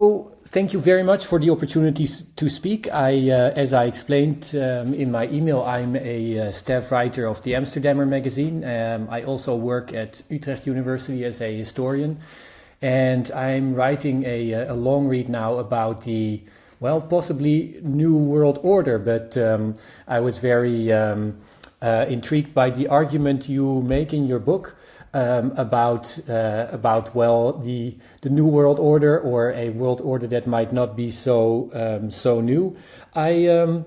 So, thank you very much for the opportunity to speak. As I explained in my email, I'm a staff writer of the Amsterdammer magazine. I also work at Utrecht University as a historian, and I'm writing a long read now about the, well, possibly new world order. But I was very intrigued by the argument you make in your book. About well, the new world order, or a world order that might not be so new. I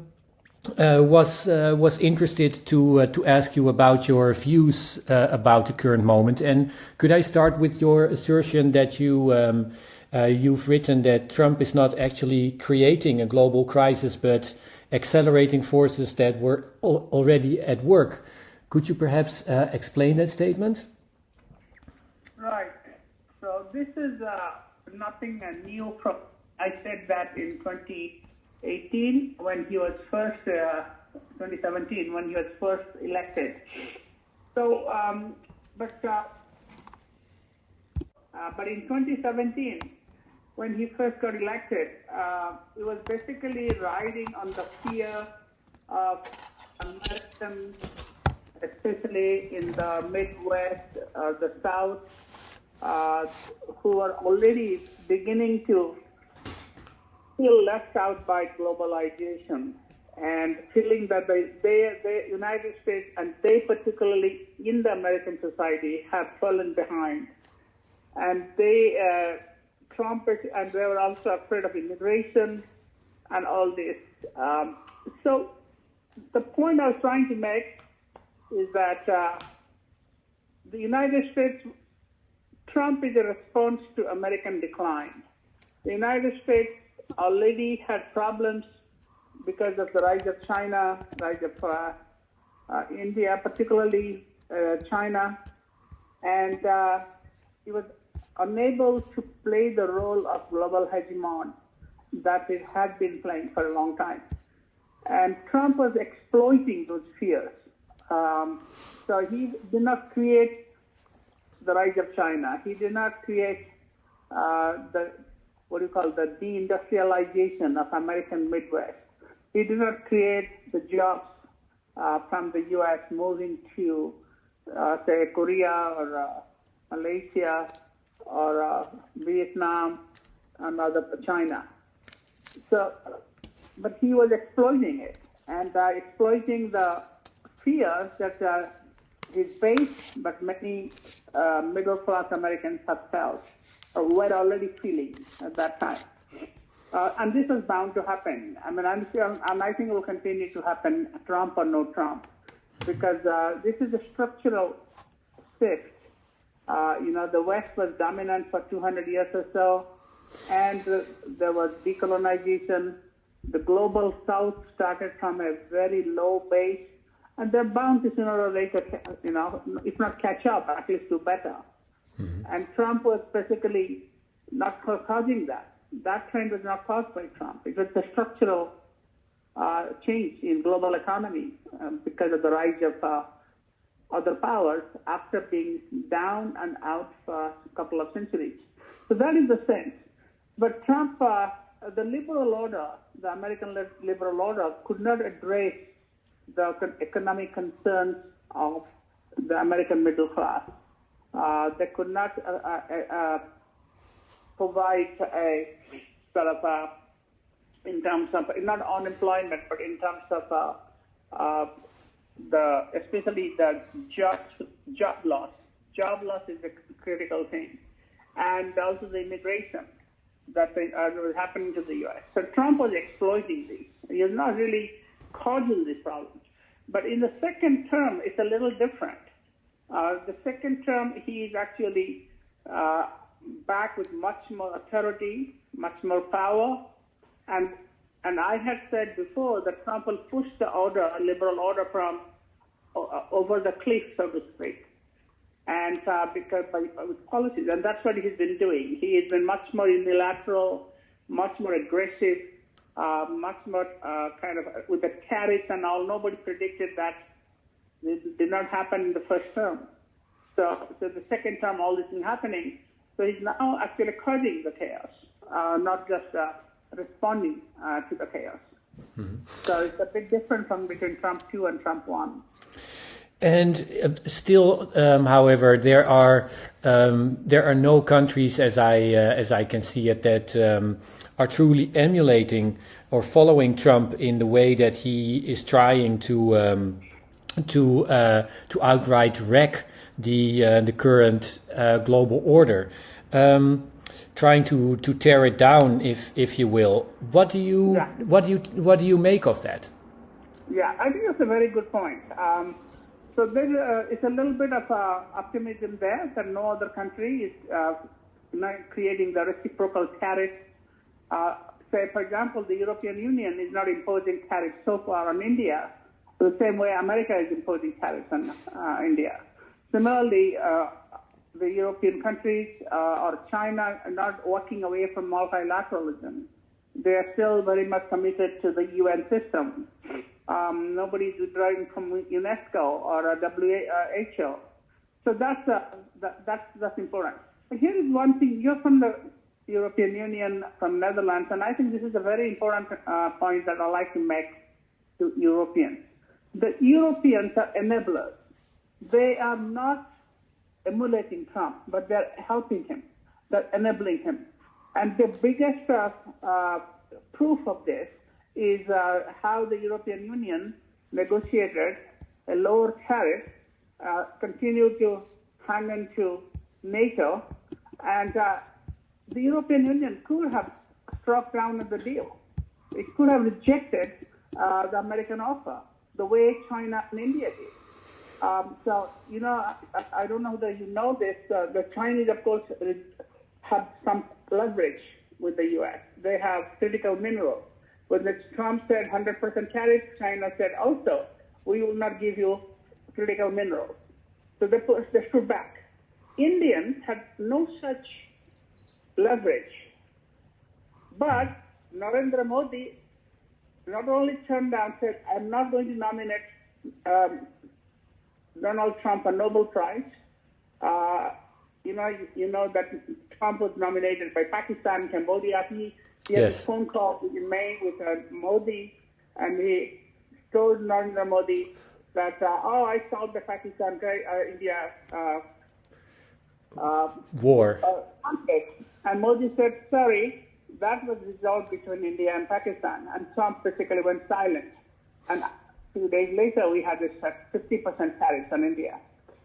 was interested to ask you about your views about the current moment, and could I start with your assertion that you've written that Trump is not actually creating a global crisis but accelerating forces that were already at work? Could you perhaps explain that statement? Right. So this is nothing new. I said that in 2018 when he was first, 2017 when he was first elected. So, but in 2017 when he first got elected, it was basically riding on the fear of Americans, especially in the Midwest, the South, who are already beginning to feel left out by globalization and feeling that the United States, and they particularly in the American society, have fallen behind. And Trump, and they were also afraid of immigration and all this. So the point I was trying to make is that the United States, Trump is a response to American decline. The United States already had problems because of the rise of China, rise of India, particularly China, and it was unable to play the role of global hegemon that it had been playing for a long time. And Trump was exploiting those fears. So he did not create the rise of China. He did not create the deindustrialization of American Midwest. He did not create the jobs from the U.S. moving to, say, Korea or Malaysia or Vietnam and China. So, but he was exploiting it and exploiting the fears that his base, but many middle-class Americans have felt or were already feeling at that time. And this is bound to happen. I mean, I'm sure, and I think it will continue to happen, Trump or no Trump, because this is a structural shift. The West was dominant for 200 years or so, and there was decolonization. The global South started from a very low base, and they're bound to sooner or later, if not catch up, at least do better. Mm-hmm. And Trump was basically not causing that. That trend was not caused by Trump. It was the structural change in global economy because of the rise of other powers after being down and out for a couple of centuries. So that is the sense. But Trump, the liberal order, the American liberal order, could not address the economic concerns of the American middle class. They could not provide a sort of, in terms of, not unemployment, but in terms of especially the job loss. Job loss is a critical thing. And also the immigration that was happening to the U.S. So Trump was exploiting these. He was not really causing these problems. But in the second term, it's a little different. The second term, he is actually back with much more authority, much more power. And I had said before that Trump will push the order, liberal order, from over the cliff, so to speak. And because with policies, and that's what he's been doing. He has been much more unilateral, much more aggressive, much more kind of with the tariffs and all. Nobody predicted that. It did not happen in the first term. So the second term, all this is happening. So he's now actually causing the chaos. not just responding to the chaos. So it's a bit different from between Trump 2 and Trump 1. And still, however, there are no countries, as I can see it, that are truly emulating or following Trump in the way that he is trying to outright wreck the current global order, trying to tear it down, if you will. What do you make of that? Yeah, I think that's a very good point. So there is a little bit of optimism there that no other country is creating the reciprocal tariffs. Say, for example, the European Union is not imposing tariffs so far on India the same way America is imposing tariffs on India. Similarly, the European countries or China are not walking away from multilateralism. They are still very much committed to the UN system. Nobody's withdrawing from UNESCO or WHO. So that's important. But here is one thing. You're from the European Union, from Netherlands, and I think this is a very important point that I like to make to Europeans. The Europeans are enablers. They are not emulating Trump, but they're helping him. They're enabling him. And the biggest proof of this is how the European Union negotiated a lower tariff, continued to hang into NATO, and the European Union could have struck down at the deal. It could have rejected the American offer, the way China and India did. So, I don't know whether you know this, the Chinese, of course, have some leverage with the U.S. They have critical minerals. When Trump said 100% tariff, China said also, we will not give you critical minerals. So they stood back. Indians had no such leverage. But Narendra Modi not only turned down, said, I'm not going to nominate Donald Trump a Nobel Prize. You know that Trump was nominated by Pakistan, Cambodia. He had a phone call in May with Modi, and he told Narendra Modi that, I solved the Pakistan-India war. Conflict. And Modi said, sorry, that was resolved between India and Pakistan. And Trump basically went silent. And a few days later, we had this 50% tariffs on India.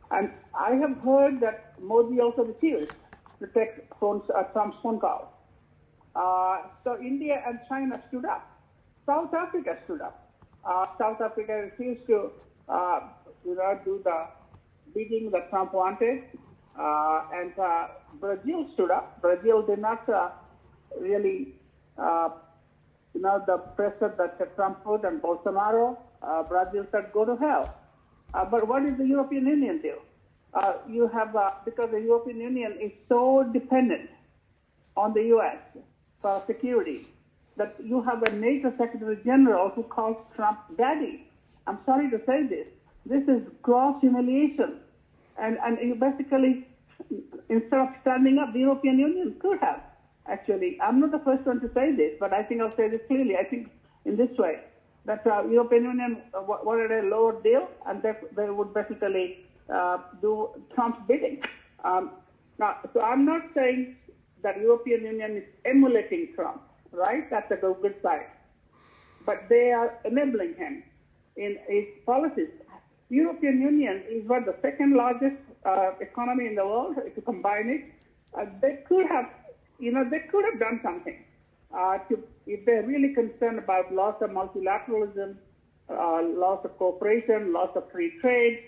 And I have heard that Modi also refused to take Trump's phone call. So India and China stood up. South Africa stood up. South Africa refused to, do the bidding that Trump wanted. And Brazil stood up. Brazil did not really, the pressure that Trump put on Bolsonaro. Brazil said, go to hell. But what did the European Union do? You have, because the European Union is so dependent on the U.S. for security, that you have a NATO Secretary General who calls Trump daddy. I'm sorry to say this. This is gross humiliation. And you basically, instead of standing up, the European Union could have, actually. I'm not the first one to say this, but I think I'll say this clearly. I think in this way, that European Union wanted a lower deal, and they would basically do Trump's bidding. Now, so I'm not saying that European Union is emulating Trump, right? That's a good side. But they are enabling him in his policies. European Union is the second largest economy in the world. If you combine it, they could have done something. If they're really concerned about loss of multilateralism, loss of cooperation, loss of free trade,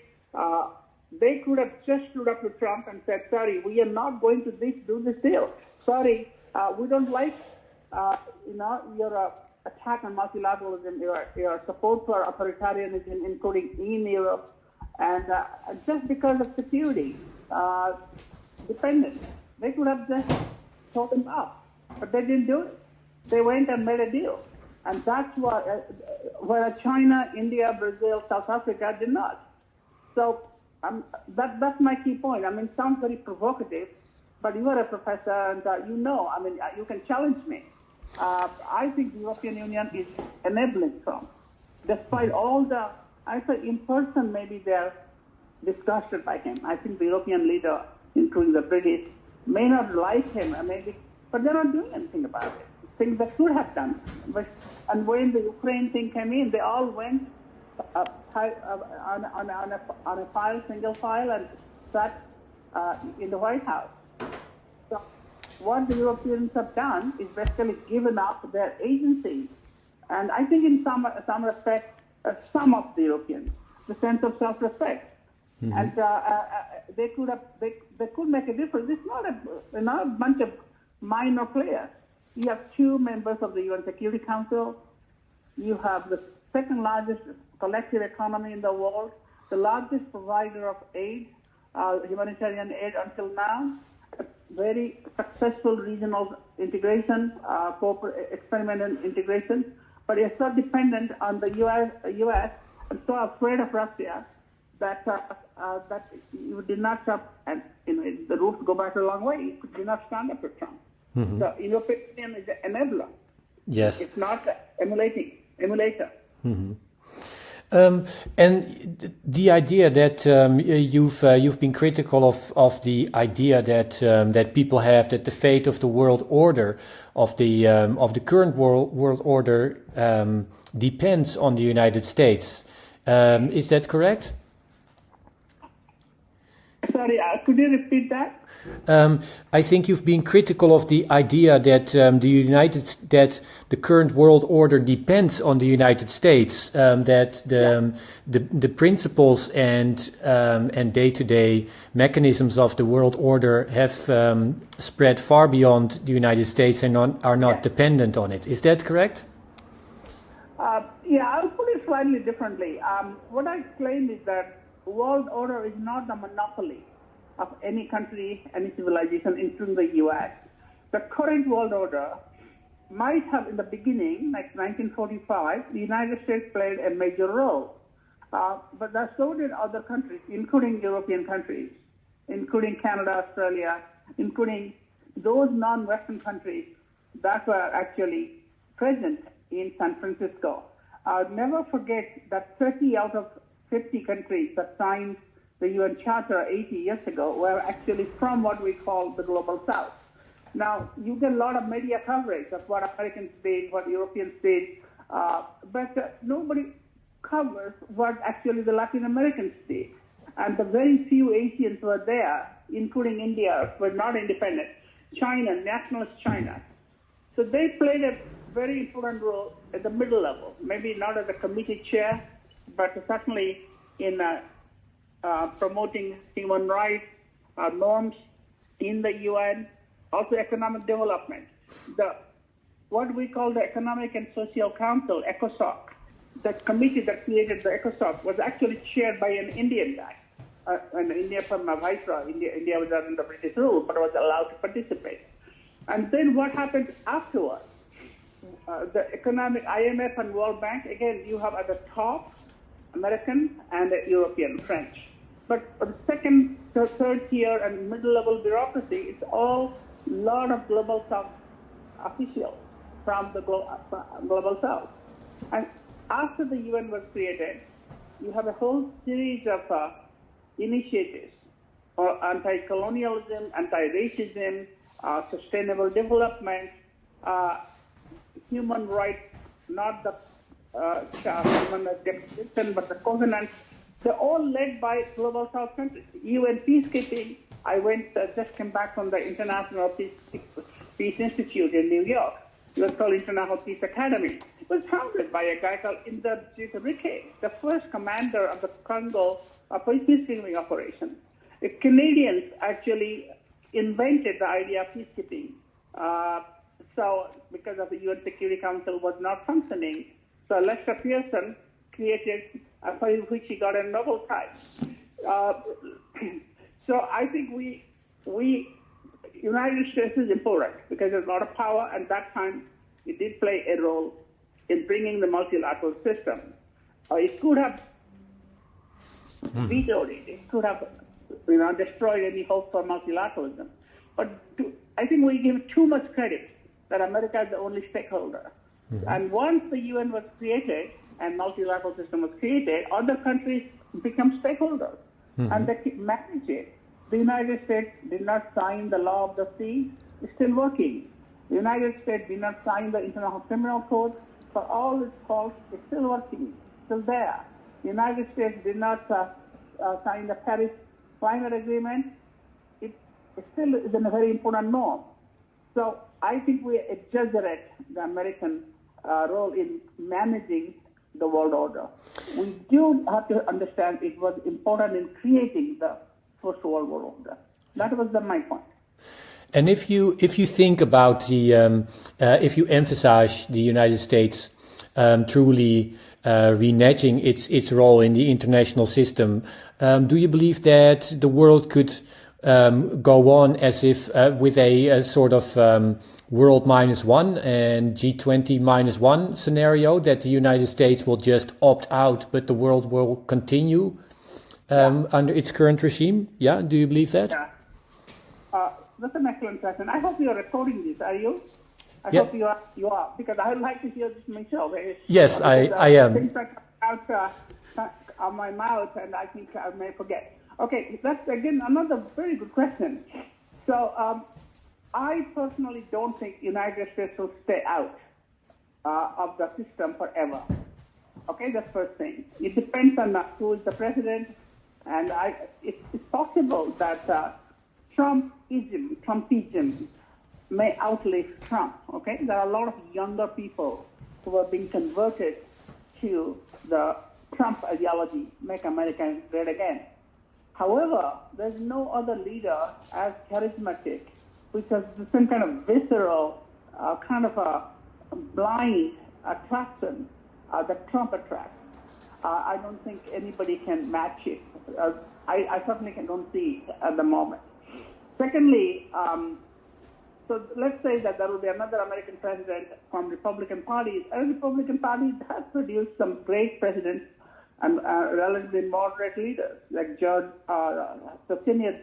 they could have just stood up to Trump and said, sorry, we are not going to do this deal. Sorry, we don't like, your attack on multilateralism, your support for authoritarianism, including in Europe, and just because of security dependence. They could have just told him up, but they didn't do it. They went and made a deal. And that's why, where China, India, Brazil, South Africa did not. So that's my key point. I mean, it sounds very provocative, but you are a professor and you can challenge me. I think the European Union is enabling Trump. Despite all the, I say in person, maybe they're disgusted by him. I think the European leader, including the British, may not like him, but they're not doing anything about it. Things they could have done. And when the Ukraine thing came in, they all went on a file, single file, and sat in the White House. So what the Europeans have done is basically given up their agency. And I think in some respect, some of the Europeans, the sense of self-respect. Mm-hmm. And they could make a difference. It's not a bunch of minor players. You have 2 members of the UN Security Council. You have the second largest collective economy in the world, the largest provider of aid, humanitarian aid until now, a very successful regional integration, experimental integration, but it's so dependent on the U.S. and so afraid of Russia that you did not stop, and the roots go back a long way. You did not stand up for Trump. Mm-hmm. So European Union is an enabler. Yes, it's not emulator. Mm-hmm. And the idea that you've been critical of the idea that people have, that the fate of the world order, of the current world order depends on the United States. Is that correct? Sorry, could you repeat that? I think you've been critical of the idea that that the current world order depends on the United States. That the principles and day-to-day mechanisms of the world order have spread far beyond the United States and are not dependent on it. Is that correct? I'll put it slightly differently. What I claim is that world order is not the monopoly of any country, any civilization, including the U.S. The current world order might have, in the beginning, like 1945, the United States played a major role. But so did other countries, including European countries, including Canada, Australia, including those non-Western countries that were actually present in San Francisco. I'll never forget that 30 out of 50 countries that signed the UN Charter 80 years ago were actually from what we call the Global South. Now, you get a lot of media coverage of what Americans did, what Europeans did, but nobody covers what actually the Latin Americans did. And the very few Asians were there, including India, were not independent. China, nationalist China. So they played a very important role at the middle level, maybe not as a committee chair, but certainly in promoting human rights norms in the UN, also economic development. What we call the Economic and Social Council, ECOSOC, the committee that created the ECOSOC was actually chaired by an Indian guy, an Indian from Viceroy. India was under British rule, but was allowed to participate. And then what happened afterwards? The economic IMF and World Bank, again, you have at the top American and European, French. But for the second, third tier and middle-level bureaucracy, it's all a lot of Global South officials from the Global South. And after the UN was created, you have a whole series of initiatives or anti-colonialism, anti-racism, sustainable development, human rights, not the human declaration, but the covenant. They're all led by Global South countries. UN peacekeeping, I just came back from the International Peace Institute in New York. It was called International Peace Academy. It was founded by a guy called Inderjit Riquet, the first commander of the Congo peacekeeping operation. The Canadians actually invented the idea of peacekeeping. So because of the UN Security Council was not functioning, so Lester Pearson created, for which he got a Nobel Prize. So I think United States is important because there's a lot of power, and that time it did play a role in bringing the multilateral system. It could have vetoed it. It could have destroyed any hope for multilateralism. But I think we give too much credit that America is the only stakeholder. Mm-hmm. And once the UN was created and multilateral system was created, other countries become stakeholders. Mm-hmm. And they manage it. The United States did not sign the law of the sea. It's still working. The United States did not sign the International Criminal Code. For all its faults, it's still working, still there. The United States did not sign the Paris Climate Agreement. It still is a very important norm. So I think we exaggerate the American role in managing the world order. We do have to understand it was important in creating the First World Order. That was my point. And if you think about the if you emphasize the United States truly reneging its role in the international system, do you believe that the world could go on as if with a sort of world -1 and G20 -1 scenario, that the United States will just opt out, but the world will continue under its current regime? Yeah, do you believe that? Yeah. That's an excellent question. I hope you are recording this. Are you? I hope you are, because I would like to hear this myself. Yes, I am. Things that come out of my mouth, and I think I may forget. Okay, that's again another very good question. So I personally don't think United States will stay out of the system forever. Okay, that's first thing. It depends on who is the president, and it's possible that Trumpism may outlive Trump. Okay, there are a lot of younger people who are being converted to the Trump ideology, make America great again. However, there's no other leader as charismatic, which has the same kind of visceral, kind of a blind attraction that Trump attracts. I don't think anybody can match it. I certainly don't see it at the moment. Secondly, so let's say that there will be another American president from Republican parties. And Republican Party has produced some great presidents and relatively moderate leaders, like the senior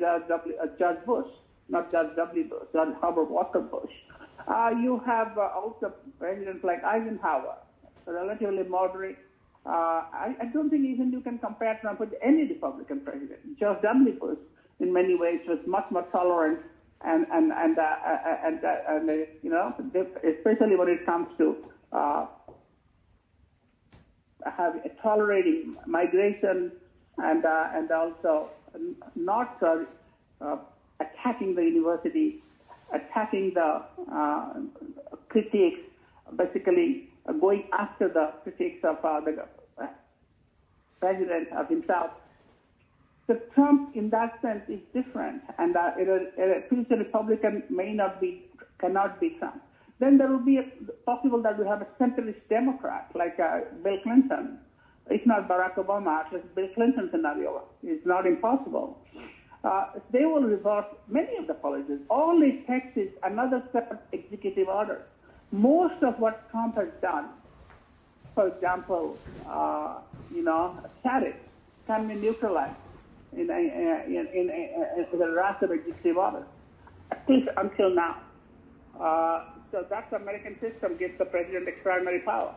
Judge Bush, not Judge W. Bush, Judge Herbert Walker Bush. You have also presidents like Eisenhower, relatively moderate. I don't think even you can compare Trump with any Republican president. George W. Bush, in many ways, was much more tolerant and you know, especially when it comes to tolerating migration and also not attacking the university, attacking the critiques, basically going after the critiques of the president of himself. So Trump, in that sense, is different, and a future Republican cannot be Trump. Then there will be possible that we have a centrist Democrat like Bill Clinton. It's not Barack Obama, at least Bill Clinton scenario. It's not impossible. They will reverse many of the policies. All it takes is another set of executive orders. Most of what Trump has done, for example, tariffs can be neutralized in the rest of executive orders, at least until now. So that's the American system, gives the president extraordinary power.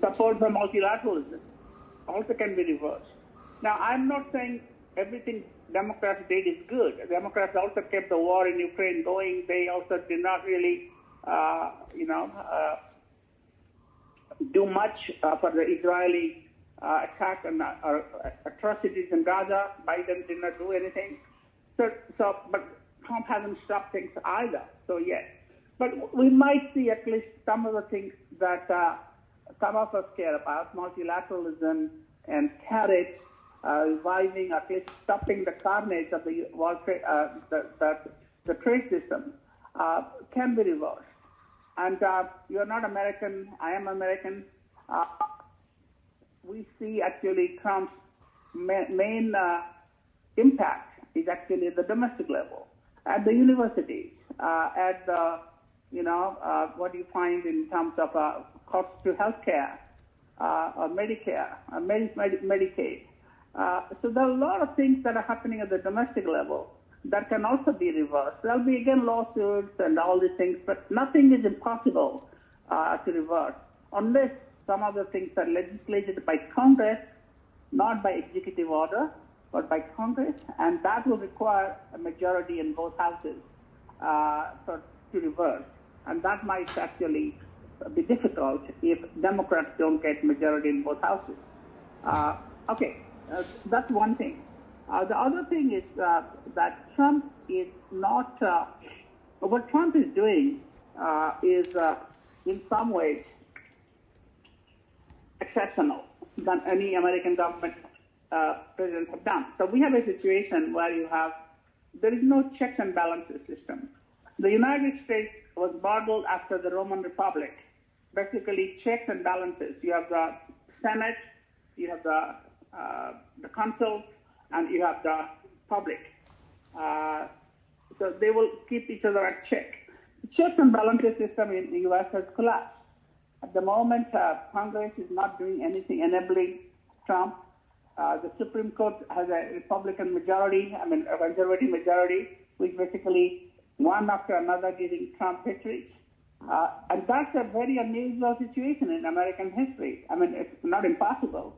Support for multilateralism also can be reversed. Now, I'm not saying everything Democrats did is good. Democrats also kept the war in Ukraine going. They also did not really, do much for the Israeli attack and atrocities in Gaza. Biden did not do anything. But Trump hasn't stopped things either. So yes, but we might see at least some of the things that some of us care about: multilateralism and tariffs, reviving, at least stopping the carnage of the world trade, the trade system can be reversed. And you're not American, I am American. We see actually Trump's main impact is actually at the domestic level, at the universities, at the, what you find in terms of costs to healthcare, or Medicare, Medicaid. So there are a lot of things that are happening at the domestic level that can also be reversed. There'll be again lawsuits and all these things, but nothing is impossible to reverse unless some of the things are legislated by Congress, not by executive order, but by Congress, and that will require a majority in both houses to reverse. And that might actually be difficult if Democrats don't get majority in both houses. That's one thing. The other thing is that Trump is not, what Trump is doing is in some ways exceptional than any American government presidents have done. So we have a situation where there is no checks and balances system. The United States was modeled after the Roman Republic. Basically, checks and balances. You have the Senate, you have the consul, and you have the public. So they will keep each other at check. The checks and balances system in the U.S. has collapsed. At the moment, Congress is not doing anything enabling Trump. The Supreme Court has a Republican majority, a conservative majority, which basically one after another giving Trump victories. And that's a very unusual situation in American history. It's not impossible.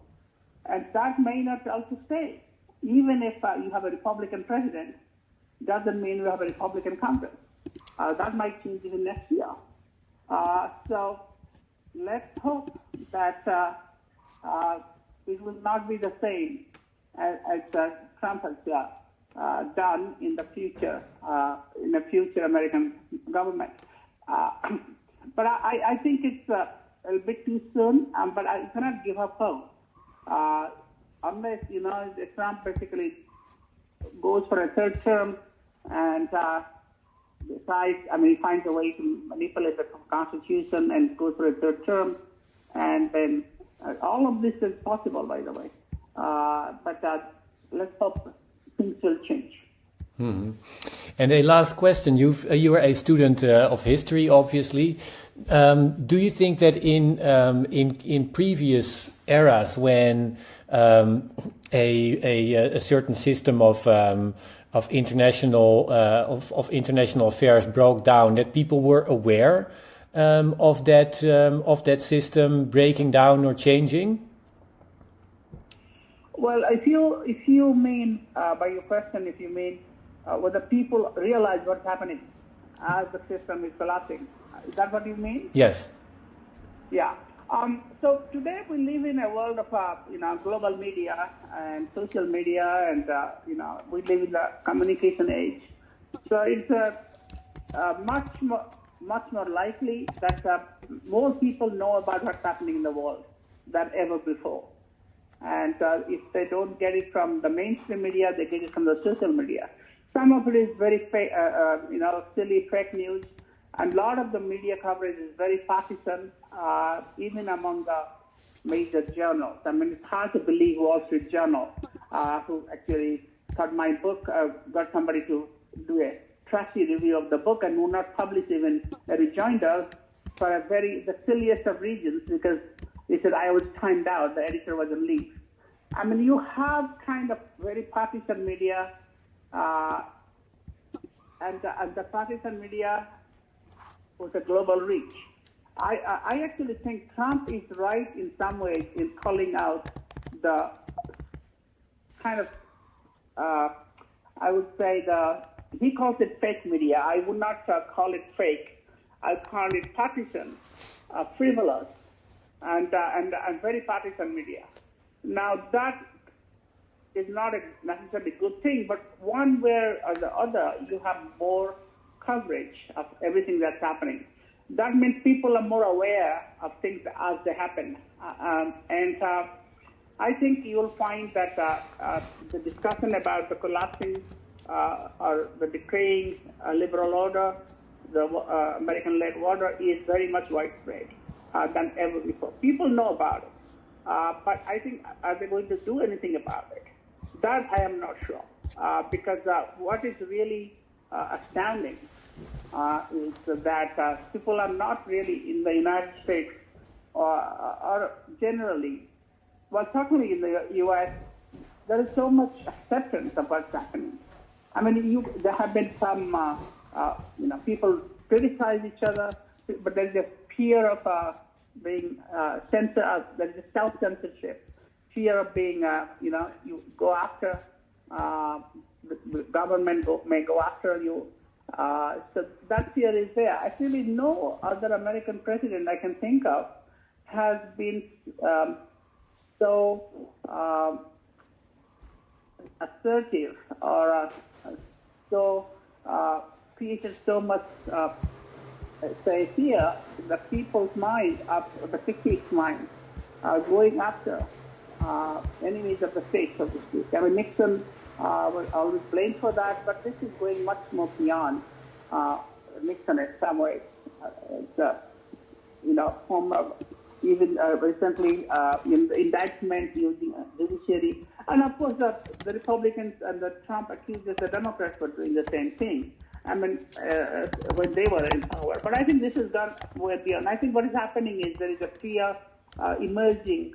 And that may not also stay. Even if you have a Republican president, doesn't mean you have a Republican Congress. That might change even next year. So let's hope that it will not be the same as Trump has done in the future American government. But I think it's a bit too soon, but I cannot give up hope. Unless, Trump basically goes for a third term and decides, he finds a way to manipulate the Constitution and goes for a third term, and then all of this is possible, by the way. But let's hope things will change. Mm-hmm. And a last question. You are a student of history, obviously. Do you think that in previous eras, when a certain system of international affairs broke down, that people were aware of that system breaking down or changing? Well, if you mean by your question, if you mean whether people realize what's happening as the system is collapsing, is that what you mean? Yes. Yeah. So today we live in a world of global media and social media, and we live in the communication age. So it's much more likely that more people know about what's happening in the world than ever before. And if they don't get it from the mainstream media, they get it from the social media. Some of it is very silly fake news, and a lot of the media coverage is very partisan, even among the major journals. It's hard to believe Wall Street Journal, who actually thought my book, got somebody to do a trashy review of the book and would not publish even a rejoinder for the silliest of reasons, because he said I was timed out, the editor was on leave. You have kind of very partisan media, and the partisan media was a global reach. I actually think Trump is right in some ways in calling out the kind of, I would say he calls it fake media. I would not call it fake. I call it partisan, frivolous, and very partisan media. Now that is not a necessarily good thing, but one where or the other you have more coverage of everything that's happening. That means people are more aware of things as they happen. And I think you'll find that the discussion about the collapsing or the decaying liberal order, the American-led order, is very much widespread than ever before. People know about it. But I think, are they going to do anything about it? That I am not sure. Because what is really astounding is that people are not really in the United States or generally, well, certainly in the U.S., there is so much acceptance of what's happening. I mean, there have been some, people criticize each other, but there's a fear of being censored. There's a self-censorship, fear of being, you go after, the government may go after you. So that fear is there. Actually, no other American president I can think of has been so assertive or so created so much fear in the people's mind, the critics' mind, going after enemies of the state, so to speak. I mean, Nixon was always blamed for that, but this is going much more beyond Nixon in some ways. Even recently in the indictment using judiciary. And of course, the Republicans and the Trump accused the Democrats for doing the same thing. I mean, when they were in power. But I think this has gone way beyond. I think what is happening is there is a clear emerging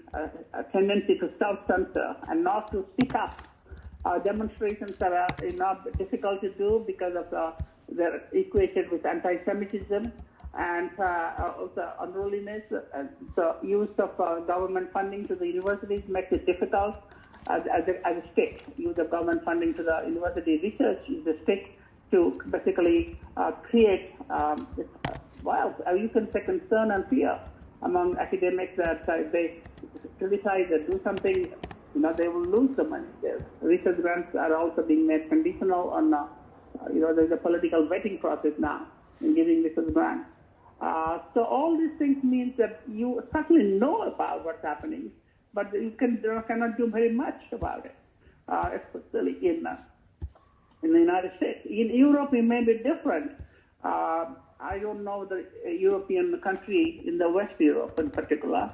a tendency to self-censor and not to speak up. Demonstrations that are difficult to do because of they're equated with anti-Semitism and also unruliness. The use of government funding to the universities makes it difficult as a stick. Use of government funding to the university research is a stick to basically create, you can say concern and fear among academics that they criticize or do something, they will lose the money. Their research grants are also being made conditional on, there's a political vetting process now in giving research grants. So all these things means that you certainly know about what's happening, but you cannot do very much about it, especially in the United States. In Europe, it may be different. I don't know the European country, in the West Europe in particular.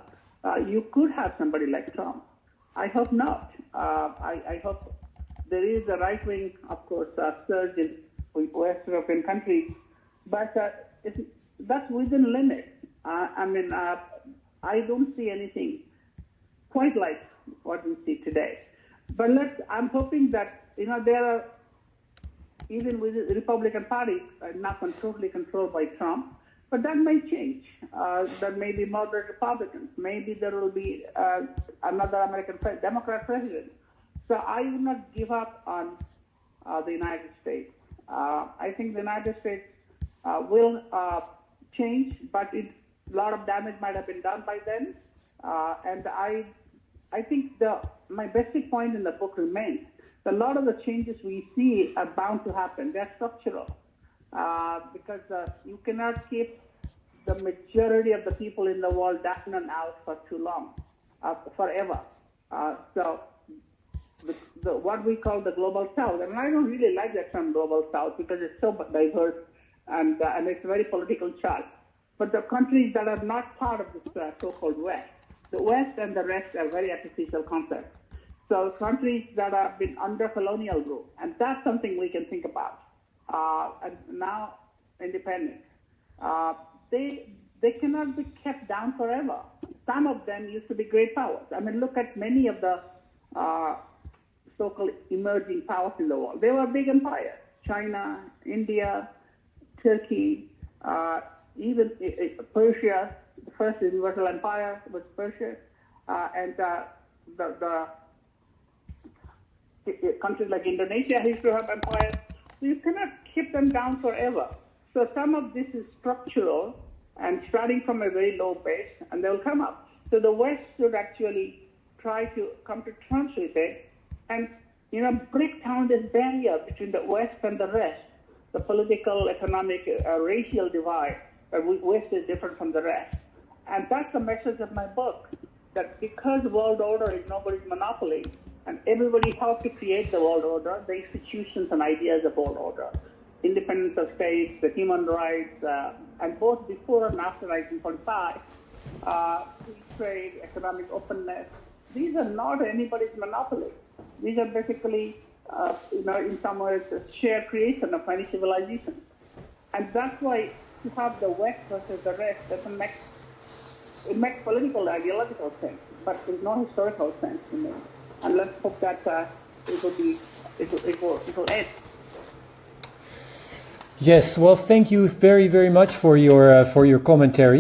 You could have somebody like Trump. I hope not. I hope there is a right-wing, of course, surge in West European countries, but that's within limits. I don't see anything quite like what we see today. But I'm hoping that, there are, even with the Republican Party, not totally controlled by Trump, but that may change. There may be moderate Republicans. Maybe there will be another American Democrat president. So I would not give up on the United States. I think the United States will change, but a lot of damage might have been done by then. And I think my basic point in the book remains that a lot of the changes we see are bound to happen. They're structural because you cannot keep the majority of the people in the world down and out for too long, forever. So what we call the global south, and I don't really like that term global south because it's so diverse and it's a very political charge. But the countries that are not part of this so-called West, the West and the rest are very artificial concepts. So countries that have been under colonial rule, and that's something we can think about. And now independent, they cannot be kept down forever. Some of them used to be great powers. I mean, look at many of the so-called emerging powers in the world. They were big empires: China, India, Turkey, even Persia. The first universal empire was Persia, and the countries like Indonesia used to have empires. So you cannot keep them down forever. So some of this is structural and starting from a very low base, and they will come up. So the West should actually try to come to terms with it and, break down this barrier between the West and the rest, the political, economic, racial divide. The West is different from the rest. And that's the message of my book, that because the world order is nobody's monopoly, and everybody helped to create the world order, the institutions and ideas of world order, independence of states, the human rights, and both before and after 1945, free trade, economic openness, these are not anybody's monopoly. These are basically, in some ways, a shared creation of many civilizations. And that's why to have the West versus the rest doesn't make, it makes political, ideological sense, but there's no historical sense to me. And let's hope that it will end. Yes, well, thank you very, very much for your commentary.